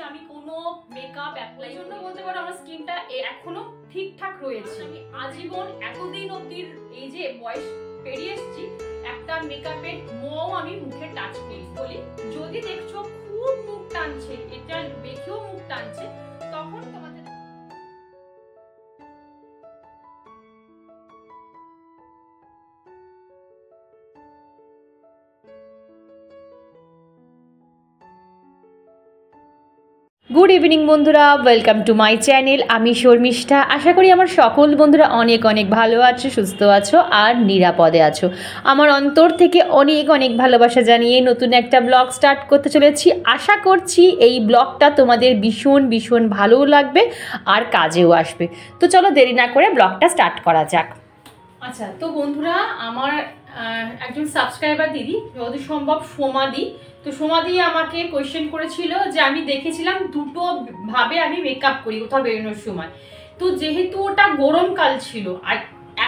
আমি কোনো makeup apply জন্য বলতে পারো আমার স্কিনটা এখনো ঠিকঠাক রয়েছে। আমি আজীবন এতদিন অবধি এই যে বয়স পেরিয়ে এসেছি একটা মেকআপের মোও আমি মুখে টাচ করি। যদি দেখছো খুব মুখ টানছে, এটা দেখেও মুখ টানছে, তখন তোমাদের গুড ইভিনিং বন্ধুরা, ওয়েলকাম টু মাই চ্যানেল। আমি শর্মিষ্ঠা। আশা করি আমার সকল বন্ধুরা অনেক অনেক ভালো আছো, সুস্থ আছো আর নিরাপদে আছো। আমার অন্তর থেকে অনেক অনেক ভালোবাসা জানিয়ে নতুন একটা ব্লগ স্টার্ট করতে চলেছি। আশা করছি এই ব্লগটা তোমাদের ভীষণ ভীষণ ভালোও লাগবে আর কাজেও আসবে। তো চলো দেরি না করে ব্লগটা স্টার্ট করা যাক। আচ্ছা, তো বন্ধুরা আমার একজন সাবস্ক্রাইবার দিদি, যতদূর সম্ভব সোমাদি, তো সোমাদি আমাকে কোয়েশ্চেন করেছিল যে আমি দেখেছিলাম দুটো ভাবে আমি মেকআপ করি কোথাও বেরোনোর সময়। তো যেহেতু ওটা গরমকাল ছিল আর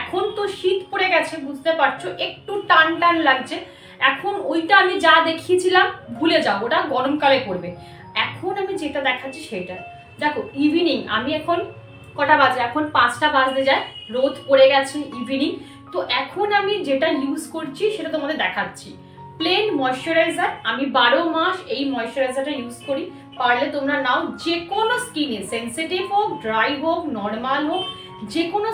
এখন তো শীত পড়ে গেছে, বুঝতে পারছো একটু টান টান লাগছে, এখন ওইটা আমি যা দেখিয়েছিলাম ভুলে যাও, ওটা গরমকালে করবে। এখন আমি যেটা দেখাচ্ছি সেটা দেখো। ইভিনিং আমি এখন কটা বাজে, এখন 5টা বাজতে যায়, রোদ পড়ে গেছে ইভিনিং। তো এখন আমি যেটা ইউজ করছি সেটা তোমাদের দেখাচ্ছি। প্লেন ময়শ্চারাইজার, আমি 12 মাস এই ময়শ্চারাইজারটা ইউজ করি। পারলে তোমরা নাও, যে কোনো স্কিনে, সেন্সিটিভ হোক, ড্রাই হোক, নর্মাল হোক, যে কোনো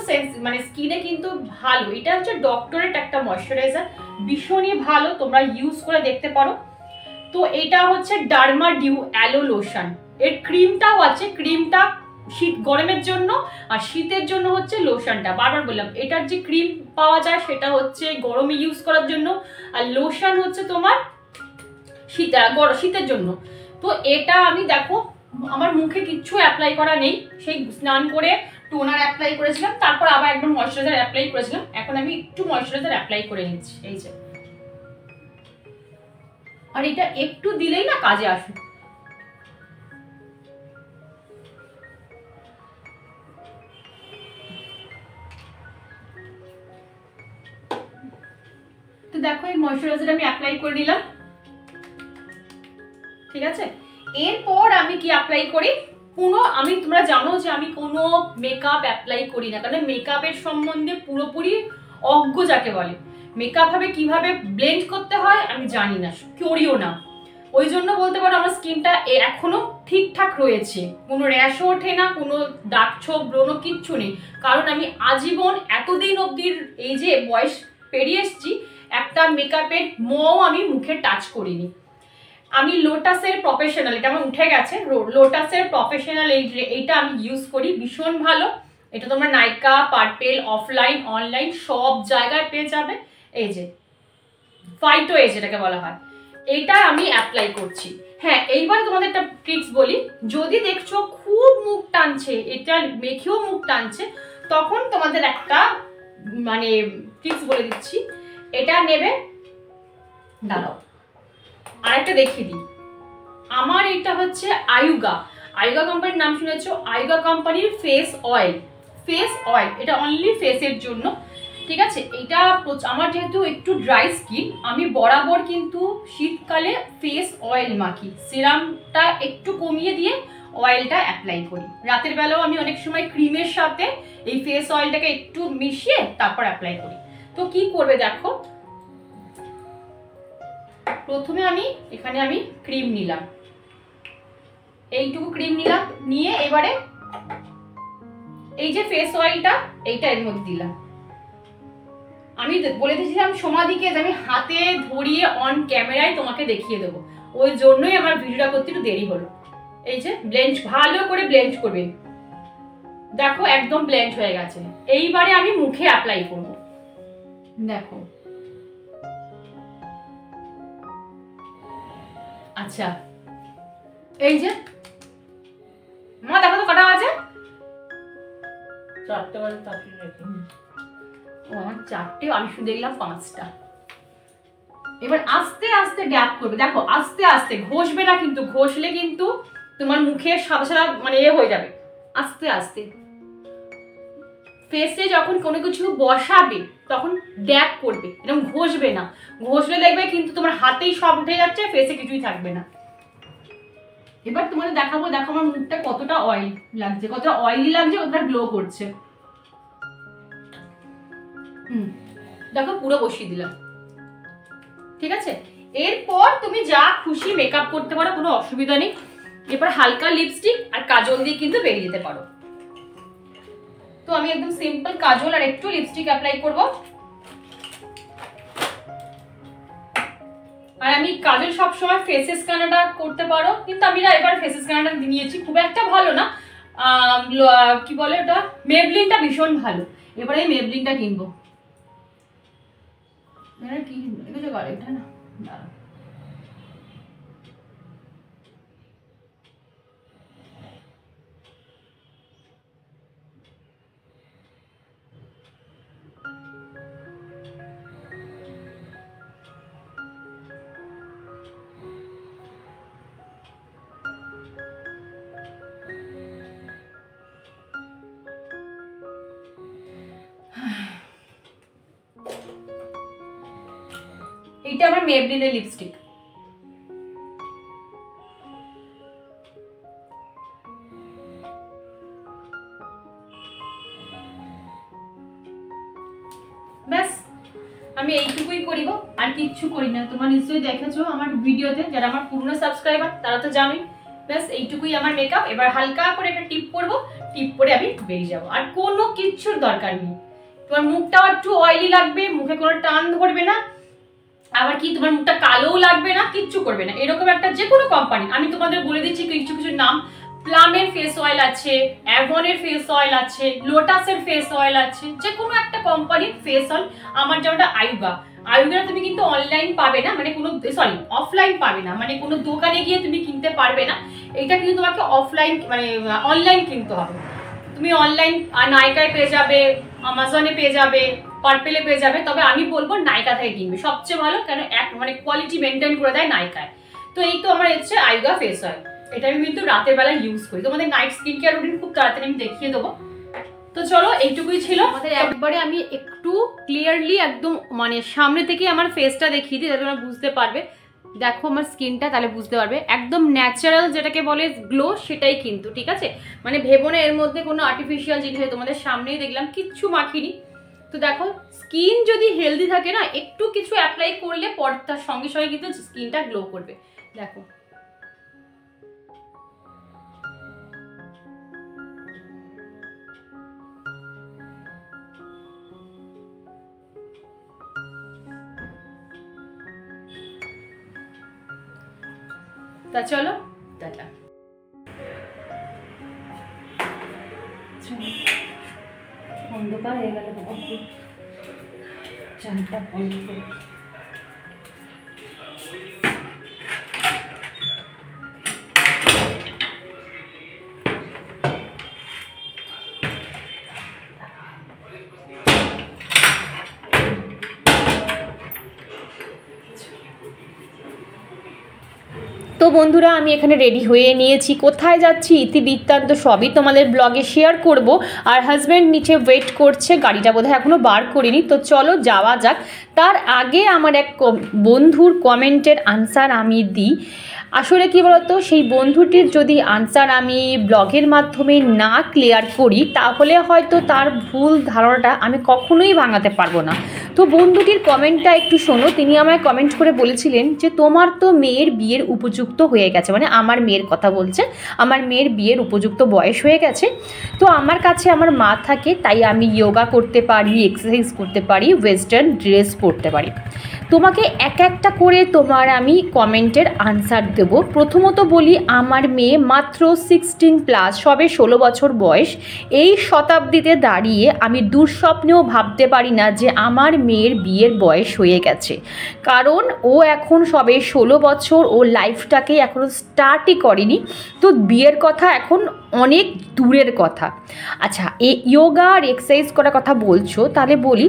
মানে স্কিনে কিন্তু ভালো। এটা হচ্ছে ডক্টরেট একটা ময়শ্চারাইজার, ভীষণই ভালো, তোমরা ইউজ করে দেখতে পারো। তো এটা হচ্ছে ডার্মা ডিউ অ্যালো লোশন, এর ক্রিমটাও আছে। ক্রিমটা শীত গরমের জন্য আর শীতের জন্য হচ্ছে লোশনটা। বারবার বললাম, এটার যে ক্রিম পাওয়া যায় সেটা হচ্ছে গরমে ইউজ করার জন্য, আর লোশন হচ্ছে তোমার শীতের জন্য। তো এটা আমি দেখো আমার মুখে কিচ্ছু অ্যাপ্লাই করা নেই, সেই স্নান করে টোনার অ্যাপ্লাই করেছিলাম, তারপর আবার একদম ময়শ্চারাইজার অ্যাপ্লাই করেছিলাম। এখন আমি একটু ময়শ্চারাইজার অ্যাপ্লাই করে নিচ্ছি, এই যে। আর এটা একটু দিলেই না কাজে আসে। তো দেখো এই ময়শ্চারাইজার আমি অ্যাপ্লাই করে নিলাম, ঠিক আছে। এরপর আমি কি অ্যাপ্লাই করি, আমি তোমরা জানো যে আমি কোনো মেকআপ অ্যাপ্লাই করি না, কারণ মেকআপের সম্বন্ধে পুরোপুরি অজ্ঞ যাকে বলে। মেকআপ ভাবে কিভাবে ব্লেন্ড করতে হয় আমি জানি না, করিও না। ওই জন্য বলতে পারো আমার স্কিনটা এখনো ঠিকঠাক রয়েছে, কোনো র্যাশও ওঠে না, কোনো দাগ ছোপ ব্রণ কিচ্ছু নেই, কারণ আমি আজীবন এতদিন অবধি এই যে বয়স পেরিয়ে এসেছি একটা মেকআপের মোও আমি মুখে টাচ করিনি। আমি লোটাসের প্রফেশনাল, এটা আমার উঠে গেছে, লোটাসের প্রফেশনাল এইটা আমি ইউজ করি, ভীষণ ভালো। এটা তোমরা নাইকা, পার্পেল, অফলাইন অনলাইন সব জায়গায় পেয়ে যাবে। এই যে ফাইটো এজ এটাকে বলা হয়, এইটা আমি অ্যাপ্লাই করছি। হ্যাঁ, এইবার তোমাদের একটা ট্রিক্স বলি, যদি দেখছো খুব মুখ টানছে, এটা মেখেও মুখ টানছে, তখন তোমাদের একটা মানে ট্রিক্স বলে দিচ্ছি। এটা নেবে, দাঁড়াও আরেকটা দেখিয়ে দিই। আমার এটা হচ্ছে আয়ুগা কোম্পানির নাম শুনেছো, আয়ুগা কোম্পানির ফেস অয়েল। এটা অনলি ফেসের জন্য, ঠিক আছে। এটা আমার যেহেতু একটু ড্রাই স্কিন, আমি বরাবর কিন্তু শীতকালে ফেস অয়েল মাখি, সিরামটা একটু কমিয়ে দিয়ে অয়েলটা অ্যাপ্লাই করি। রাতের বেলাও আমি অনেক সময় ক্রিমের সাথে এই ফেস অয়েলটাকে একটু মিশিয়ে তারপর অ্যাপ্লাই করি। তো কি করবে দেখো, প্রথমে এখানে আমি ক্রিম নিলাম, এইটুকু ক্রিম নিলাম, নিয়ে এবারে এই যে ফেস অয়েলটা এইটা এর মধ্যে দিলাম। আমি বলে দিয়েছিলাম সোমাদিকে যে আমি হাতে ধরিয়ে অন ক্যামেরায় তোমাকে দেখিয়ে দেবো, ওই জন্যই আমার ভিডিওটা করতে একটু দেরি হলো। এই যে ব্লেন্ড, ভালো করে ব্লেন্ড করবে, দেখো একদম ব্লেন্ড হয়ে গেছে। এইবারে আমি মুখে অ্যাপ্লাই করবো, দেখো। আচ্ছা, এই যে মা দেখো তো কটা আছে, 4টে বাজে, তাড়াতাড়ি রেখে। আমার 4টে, আমি শুধু দেখলাম 5টা। এবার আস্তে আস্তে গ্যাপ করবে, দেখো আস্তে আস্তে ঘষবে না, কিন্তু ঘষলে কিন্তু তোমার মুখে সাদা সাদা মানে হয়ে যাবে। আস্তে আস্তে ফেসে যখন কোনো কিছু বসাবে তখন ড্যাপ করবে, এরকম ঘষবে না। ঘষলে দেখবে কিন্তু তোমার হাতেই সব উঠে যাচ্ছে, ফেসে কিছুই থাকবে না। এবার তোমাদের দেখাবো, দেখো আমার মুখটা কতটা অয়েল লাগছে, কতটা অয়েলি লাগছে, কতটা গ্লো করছে। দেখো পুরো বসিয়ে দিলাম, ঠিক আছে। এরপর তুমি যা খুশি মেকআপ করতে পারো, কোনো অসুবিধা নেই। এরপর হালকা লিপস্টিক আর কাজল দিয়ে কিন্তু বেরিয়ে যেতে পারো। তো আমি একদম সিম্পল কাজল আর একটু লিপস্টিক অ্যাপ্লাই করব। আর আমি কাজল সবসময় ফেসেস কানাডা করতে পারো, কিন্তু আমি না এবার ফেসেস কানাডা নিয়েছি, খুব একটা ভালো না, কি বলে ওটা, মেবলিনটা ভীষণ ভালো। এবারে এই মেবলিনটা কিনবো। কি কিনবো এটা না, এইটা আমার মেবলিনের লিপস্টিক। ব্যাস আমি এইটুকুই করিব, আর কিচ্ছু করি না। তোমরা নিশ্চয়ই দেখেছো আমার ভিডিওতে, যারা আমার পুরনো সাবস্ক্রাইবার তারা তো জানোই। ব্যাস এইটুকুই আমার মেকআপ। এবার হালকা করে একটা টিপ করবো, টিপ করে আমি বেরিয়ে যাবো, আর কোনো কিচ্ছুর দরকার নেই। তোমার মুখটাও একটু অয়েলি লাগবে, মুখে কোনো টান ধরবে না, আবার কি তোমার মুখটা কালোও লাগবে না, কিচ্ছু করবে না। এরকম একটা যে কোনো কোম্পানি, আমি তোমাদের বলে দিচ্ছি কিছু কিছু নাম। প্লামের ফেস অয়েল আছে, অ্যাভনের ফেস অয়েল আছে, লোটাসের ফেস অয়েল আছে, যে কোনো একটা কোম্পানির ফেস অয়েল। আমার যেটা আয়ুগা, আয়ুগা তুমি কিন্তু অনলাইন পাবে না, মানে কোনো অফলাইন পাবে না, মানে কোনো দোকানে গিয়ে তুমি কিনতে পারবে না। এটা কিন্তু তোমাকে অফলাইন মানে অনলাইন কিনতে হবে। তুমি অনলাইন নাইকায় পেয়ে যাবে, আমাজনে পেয়ে যাবে, পার্পেলে পেয়ে যাবে, তবে আমি বলবো নাইকা থেকে কিনবে সবচেয়ে ভালো, কেন মানে কোয়ালিটি মেনটেন করে দেয় নাইকায়। তো এই তো আমার হচ্ছে আয়ুগা ফেস অয়েল, এটা আমি কিন্তু রাতের বেলা ইউজ করি। তোমাদের নাইট স্কিন কেয়ার রুটিন খুব তাড়াতাড়ি আমি দেখিয়ে দেবো। তো চলো এইটুকুই ছিল আমাদের। একবারে আমি একটু ক্লিয়ারলি একদম মানে সামনে থেকে আমার ফেসটা দেখিয়ে দিই, যাতে তোমরা বুঝতে পারবে। দেখো আমার স্কিনটা, তাহলে বুঝতে পারবে একদম ন্যাচারাল যেটাকে বলে গ্লো, সেটাই কিন্তু, ঠিক আছে। মানে ভেবো না এর মধ্যে কোনো আর্টিফিশিয়াল জিনিস, তোমাদের সামনেই দেখলাম কিচ্ছু মাখিনি। তো দেখো স্কিন যদি হেলদি থাকে না, একটু কিছু অ্যাপ্লাই করলে পর তার সঙ্গে সঙ্গে কিন্তু স্কিনটা গ্লো করবে। দেখো তা চলো টাটা। অন্ধকার হয়ে গেল, চানটা বন্ধ করে। তো বন্ধুরা আমি এখানে রেডি হয়ে নিয়েছি, কোথায় যাচ্ছি ইতিবৃত্তান্ত সবই তোমাদের ব্লগে শেয়ার করব। আর হাজব্যান্ড নিচে ওয়েট করছে, গাড়িটা বোধহয় এখনও বার করিনি। তো চলো যাওয়া যাক। তার আগে আমার এক বন্ধুর কমেন্টের আনসার আমি দিই। আসলে কি বলতো, সেই বন্ধুটির যদি আনসার আমি ব্লগের মাধ্যমে না ক্লিয়ার করি, তাহলে হয়তো তার ভুল ধারণাটা আমি কখনোই ভাঙাতে পারবো না। তো বন্ধুটির কমেন্টটা একটু শোনো। তিনি আমায় কমেন্ট করে বলেছিলেন যে তোমার তো মেয়ের বিয়ের উপযুক্ত হয়ে গেছে, মানে আমার মেয়ের কথা বলছে, আমার মেয়ের বিয়ের উপযুক্ত বয়স হয়ে গেছে। তো আমার কাছে আমার মা থাকে, তাই আমি যোগা করতে পারি, এক্সারসাইজ করতে পারি, ওয়েস্টার্ন ড্রেস পরতে পারি। তোমাকে এক একটা করে তোমার আমি কমেন্টের আনসার দেব। প্রথমত বলি, আমার মেয়ে মাত্র 16+, সবে 16 বছর বয়স। এই শতাব্দীতে দাঁড়িয়ে আমি দুঃস্বপ্নেও ভাবতে পারি না যে আমার মেয়ের বিয়ের বয়স হয়ে গেছে, কারণ ও এখন সবে 16 বছর, ও লাইফটাকে এখনও স্টার্টই করেনি। তো বিয়ের কথা এখন অনেক দূরের কথা। আচ্ছা, এই যোগা আর এক্সারসাইজ করার কথা বলছো, তাহলে বলি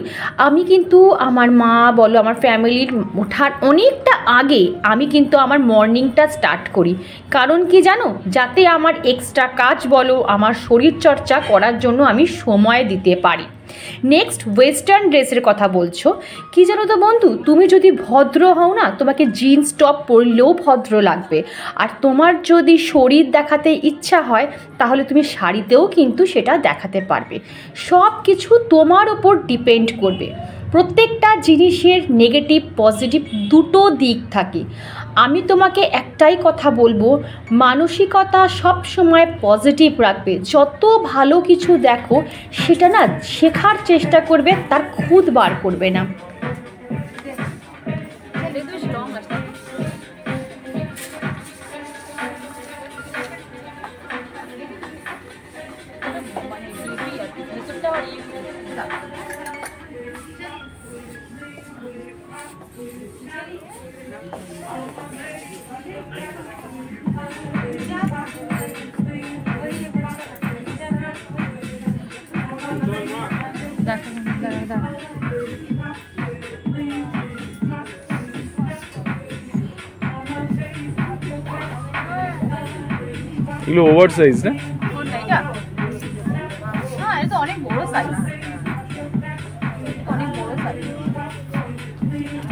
আমি কিন্তু আমার মা বলো, আমার ফ্যামিলির ওঠার অনেকটা আগে আমি কিন্তু আমার মর্নিংটা স্টার্ট করি। কারণ কি জানো, যাতে আমার এক্সট্রা কাজ বলো, আমার শরীরচর্চা করার জন্য আমি সময় দিতে পারি। নেক্সট ওয়েস্টার্ন ড্রেসের কথা বলছো, কি জানো তো বন্ধু, তুমি যদি ভদ্র হও না, তোমাকে জিন্স টপ পরলেও ভদ্র লাগবে। আর তোমার যদি শরীর দেখাতে ইচ্ছা হয় তাহলে তুমি শাড়িতেও কিন্তু সেটা দেখাতে পারবে। সব কিছু তোমার ওপর ডিপেন্ড করবে। প্রত্যেকটা জিনিসের নেগেটিভ পজিটিভ দুটো দিক থাকে। আমি তোমাকে একটাই কথা বলবো, মানসিকতা সব সময় পজিটিভ রাখবে। যত ভালো কিছু দেখো সেটা না শেখার চেষ্টা করবে, তার খুদ বার করবে না। এগুলো ওভার সাইজ না? হ্যাঁ, এটা তো অনেক বড় সাইজ, অনেক বড় সাইজ।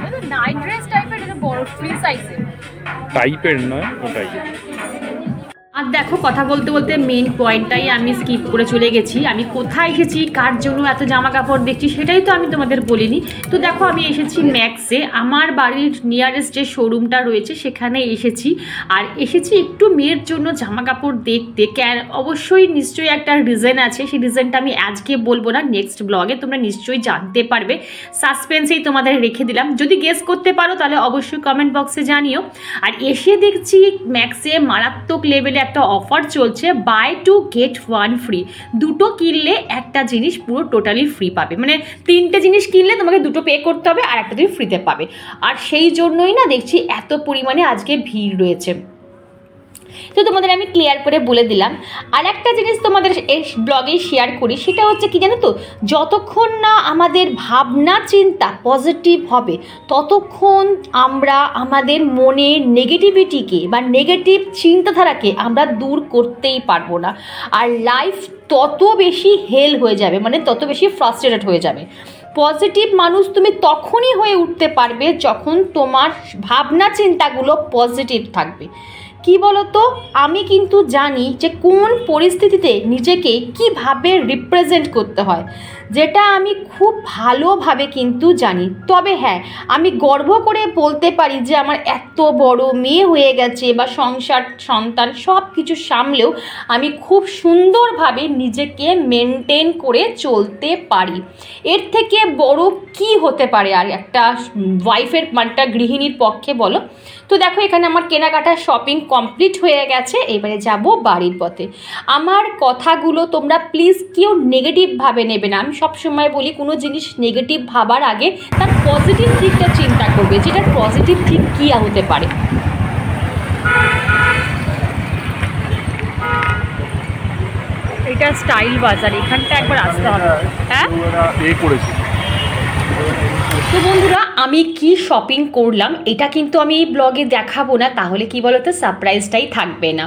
এটা নাইট ড্রেস টাইপের, এটা বড় ফ্রি সাইজের টাইপের নয় ওটাই। আর দেখো, কথা বলতে বলতে মেন পয়েন্টটাই আমি স্কিপ করে চলে গেছি। আমি কোথায় এসেছি, কার জন্য এত জামা কাপড় দেখছি সেটাই তো আমি তোমাদের বলিনি। তো দেখো, আমি এসেছি ম্যাক্সে, আমার বাড়ির নিয়ারেস্ট যে শোরুমটা রয়েছে সেখানে এসেছি। আর এসেছি একটু মেয়ের জন্য জামা কাপড় দেখতে। অবশ্যই নিশ্চয়ই একটা রিজন আছে, সেই রিজনটা আমি আজকে বলবো না, নেক্সট ব্লগে তোমরা নিশ্চয়ই জানতে পারবে। সাসপেন্সেই তোমাদের রেখে দিলাম, যদি গেস করতে পারো তাহলে অবশ্যই কমেন্ট বক্সে জানিও। আর এসে দেখছি ম্যাক্সে মারাত্মক লেভেলে একটা অফার চলছে, বাই 2 get 1 ফ্রি। দুটো কিনলে একটা জিনিস পুরো টোটালি ফ্রি পাবে, মানে 3টে জিনিস কিনলে তোমাকে 2টো পে করতে হবে আর একটা তুমি ফ্রিতে পাবে। আর সেই জন্যই না দেখছি এত পরিমাণে আজকে ভিড় রয়েছে। তো তোমাদের আমি ক্লিয়ার করে বলে দিলাম। আর একটা জিনিস তোমাদের এই ব্লগে শেয়ার করি, সেটা হচ্ছে কি জানো তো, যতক্ষণ না আমাদের ভাবনা চিন্তা পজিটিভ হবে ততক্ষণ আমরা আমাদের মনের নেগেটিভিটিকে বা নেগেটিভ চিন্তাধারাকে আমরা দূর করতেই পারবো না। আর লাইফ তত বেশি হেল হয়ে যাবে, মানে তত বেশি ফ্রাস্ট্রেটেড হয়ে যাবে। পজিটিভ মানুষ তুমি তখনই হয়ে উঠতে পারবে যখন তোমার ভাবনা চিন্তাগুলো পজিটিভ থাকবে। কি বলতো, আমি কিন্তু জানি যে কোন পরিস্থিতিতে নিজেকে কিভাবে রিপ্রেজেন্ট করতে হয়, যেটা আমি খুব ভালোভাবে কিন্তু জানি। তবে হ্যাঁ, আমি গর্ব করে বলতে পারি যে আমার এত বড় মেয়ে হয়ে গেছে বা সংসার সন্তান সব কিছু সামলেও আমি খুব সুন্দরভাবে নিজেকে মেনটেন করে চলতে পারি। এর থেকে বড় কি হতে পারে আর একটা ওয়াইফের, মানটা গৃহিণীর পক্ষে বলো। তো দেখো, এখানে আমার কেনাকাটা শপিং কমপ্লিট হয়ে গেছে, এবারে যাব বাড়ির পথে। আমার কথাগুলো তোমরা প্লিজ কেউ নেগেটিভভাবে নেবে না। আমি সবসময় বলি, কোনো জিনিস নেগেটিভ ভাবার আগে তার পজিটিভ দিকটা চিন্তা করবে, যেটা পজিটিভ দিক কী হতে পারে। এটা স্টাইল বাজার, এখানটা একবার আসতে হবে। হ্যাঁ, তো বন্ধুরা, আমি কি শপিং করলাম এটা কিন্তু আমি এই ব্লগে দেখাবো না, তাহলে কি বলতো সারপ্রাইজটাই থাকবে না।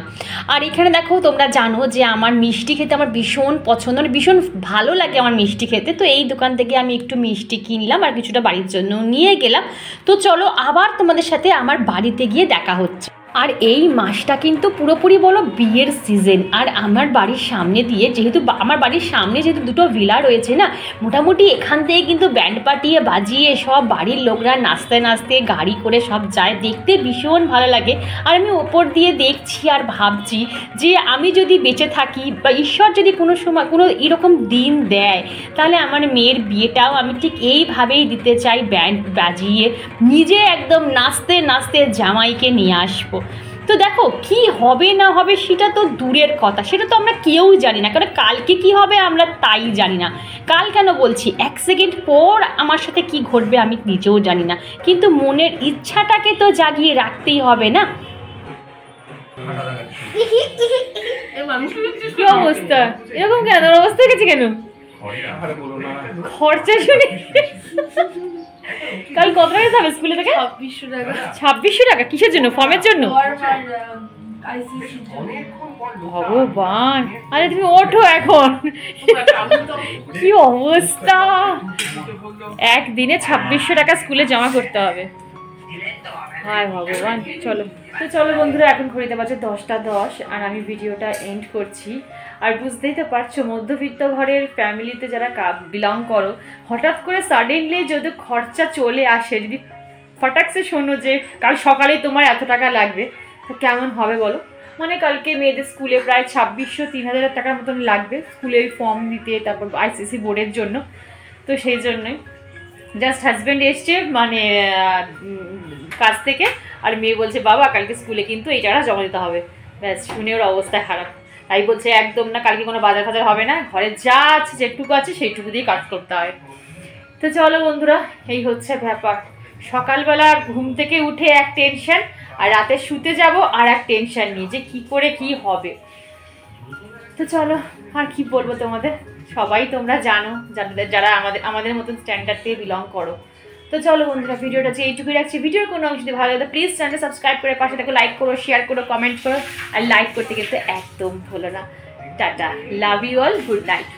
আর এখানে দেখো, তোমরা জানো যে আমার মিষ্টি খেতে আমার ভীষণ পছন্দ, মানে ভীষণ ভালো লাগে আমার মিষ্টি খেতে। তো এই দোকান থেকে আমি একটু মিষ্টি কিনলাম আর কিছুটা বাড়ির জন্য নিয়ে গেলাম। তো চলো আবার তোমাদের সাথে আমার বাড়িতে গিয়ে দেখা হচ্ছে। আর এই মাসটা কিন্তু পুরোপুরি বলো বিয়ের সিজন। আর আমার বাড়ির সামনে দিয়ে, যেহেতু আমার বাড়ির সামনে যেহেতু দুটো ভিলা রয়েছে না, মোটামুটি এখান থেকে কিন্তু ব্যান্ড পাটিয়ে বাজিয়ে সব বাড়ির লোকরা নাচতে নাচতে গাড়ি করে সব যায়, দেখতে ভীষণ ভালো লাগে। আর আমি ওপর দিয়ে দেখছি আর ভাবছি যে আমি যদি বেঁচে থাকি বা ঈশ্বর যদি কোনো সময় কোনো এরকম দিন দেয়, তাহলে আমার মেয়ের বিয়েটাও আমি ঠিক এইভাবেই দিতে চাই, ব্যান্ড বাজিয়ে নিজে একদম নাচতে নাচতে জামাইকে নিয়ে আসবো। তো দেখো, কি হবে না হবে সেটা তো দূরের কথা, সেটা তো আমরা কেউই জানি না, কারণ কালকে কি হবে আমরা তাই জানি না। কাল কেন বলছি, 1 সেকেন্ড পর আমার সাথে কি ঘটবে আমি নিজেও জানি না, কিন্তু মনের ইচ্ছাটাকে তো জাগিয়ে রাখতেই হবে না। কি অবস্থা, এরকম কেন অবস্থা গেছে কেন? খরচা শুনে কাল কত টাকা যাবে স্কুলে থেকে? 2600 টাকা। 2600 টাকা কিসের জন্য? ফর্মের জন্য? ভগবান, আরে তুমি ওঠো এখন। কি অবস্থা, একদিনে 2600 টাকা স্কুলে জমা করতে হবে। হায় ভগবান। চলো বন্ধুরা, এখন ঘড়িতে বাজে 10টা 10 আর আমি ভিডিওটা এন্ড করছি। আর বুঝতেই তো পারছো, মধ্যবিত্ত ঘরের ফ্যামিলিতে যারা বিলং করো, হঠাৎ করে সাডেনলি যদি খরচা চলে আসে, যদি ফটাকসে শোনো যে কাল সকালে তোমার এত টাকা লাগবে, তো কেমন হবে বলো? মানে কালকে মেয়েদের স্কুলে প্রায় 2600-3000 টাকার মতন লাগবে স্কুলের ফর্ম দিতে, তারপর আইসিসি বোর্ডের জন্য। তো সেই জন্যই জাস্ট হাজব্যান্ড এসছে মানে কাজ থেকে, আর মেয়ে বলছে বাবা কালকে স্কুলে কিন্তু এই টাকা জমা দিতে হবে। ব্যাস, শুনে ওর অবস্থা খারাপ। তাই বলছে একদম না, কালকে কোনো বাজার ফাজার হবে না, ঘরে যা আছে যেটুকু আছে সেইটুকু দিয়ে কাজ করতে হয়। তো চলো বন্ধুরা, এই হচ্ছে ব্যাপার। সকালবেলা ঘুম থেকে উঠে এক টেনশন, আর রাতে শুতে যাব আর এক টেনশন নিয়ে যে কী করে কি হবে। তো চলো, আর কি বলবো তোমাদের, সবাই তোমরা জানো যারা আমাদের মতন স্ট্যান্ডার্ড থেকে বিলং করো। তো চলো বন্ধুরা, ভিডিওটা যে এইটুকুই রাখছি। ভিডিওর কোনো অংশ যদি ভালো লাগে প্লিজ চ্যানেলটা সাবস্ক্রাইব করে পাশে থাকো, লাইক করো, শেয়ার করো, কমেন্ট করো। আর লাইক করতে কিন্তু একদম ভুলো না। Tata, love you all, good night.